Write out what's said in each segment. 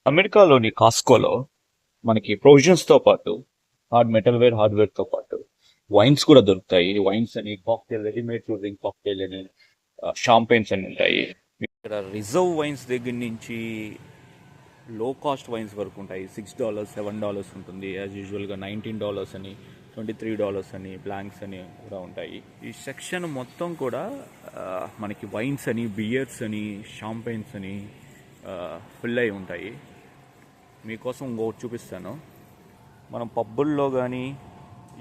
అమెరికాలోని కాస్కోలో మనకి ప్రొవిజన్స్తో పాటు హార్డ్వేర్తో పాటు వైన్స్ కూడా దొరుకుతాయి. వైన్స్ అని కాక్టైల్, రెడీమేడ్ డ్రింక్ కాక్టైల్ అని, షాంపెయిన్స్ అని ఉంటాయి. ఇక్కడ రిజర్వ్ వైన్స్ దగ్గర నుంచి లో కాస్ట్ వైన్స్ వరకు ఉంటాయి. $6, $7 ఉంటుంది. యాజ్ యూజువల్గా $19 అని, $23 అని, బ్లాంక్స్ అని కూడా ఉంటాయి. ఈ సెక్షన్ మొత్తం కూడా మనకి వైన్స్ అని, బియర్స్ అని, షాంపెయిన్స్ అని ఫుల్ అయి ఉంటాయి. మీకోసం ఇంకొకటి చూపిస్తాను. మనం పబ్బుల్లో కానీ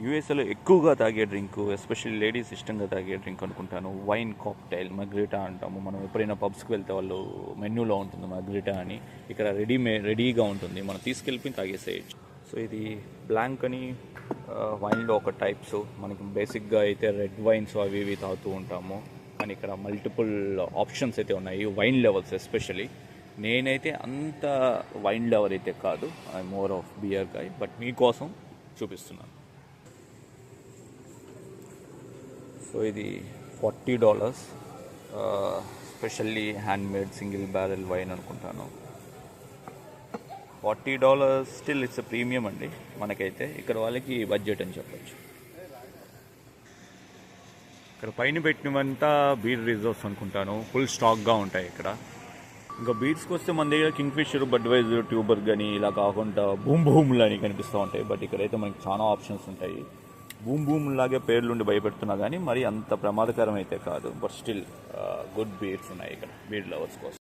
యూఎస్ఏలో ఎక్కువగా తాగే డ్రింక్, ఎస్పెషల్లీ లేడీస్ ఇష్టంగా తాగే డ్రింక్ అనుకుంటాను, వైన్ కాక్టైల్, మగ్రిటా అంటాము. మనం ఎప్పుడైనా పబ్స్కి వెళ్తే వాళ్ళు మెన్యూలో ఉంటుంది మగ్రిటా అని. ఇక్కడ రెడీగా ఉంటుంది, మనం తీసుకెళ్ళి తాగేసేయచ్చు. సో ఇది బ్లాంక్ అని వైన్లో ఒక టైప్స్. మనకి బేసిక్గా అయితే రెడ్ వైన్స్ అవి ఇవి తాగుతూ ఉంటాము, కానీ ఇక్కడ మల్టిపుల్ ఆప్షన్స్ అయితే ఉన్నాయి. వైన్ లెవెల్స్ ఎస్పెషల్లీ నేనైతే అంత వైన్ లెవెల్ అయితే కాదు, I more of beer guy, but మీకోసం చూపిస్తున్నాను. సో ఇది $40, specially handmade single barrel wine అనుకుంటాను. $40 స్టిల్ ఇట్స్ ప్రీమియం అండి మనకైతే. ఇక్కడ వాళ్ళకి బడ్జెట్ అని చెప్పచ్చు. ఇక్కడ పైన పెట్టినవంతా బీర్ రిజర్వ్స్ అనుకుంటాను, ఫుల్ స్టాక్గా ఉంటాయి ఇక్కడ. ఇంకా బీర్స్కి వస్తే మన దగ్గర కింగ్ఫిషర్, బడ్వైజర్, ట్యూబర్ కానీ ఇలా కాకుండా బూమ్ బూమ్లు అని కనిపిస్తూ ఉంటాయి. బట్ ఇక్కడైతే మనకి చాలా ఆప్షన్స్ ఉంటాయి. బూమ్ బూమ్ లాగే పేర్లుండి భయపెడుతున్నా కానీ మరి అంత ప్రమాదకరం అయితే కాదు. బట్ స్టిల్ గుడ్ బీర్స్ ఉన్నాయి ఇక్కడ బీర్ లవర్స్ కోసం.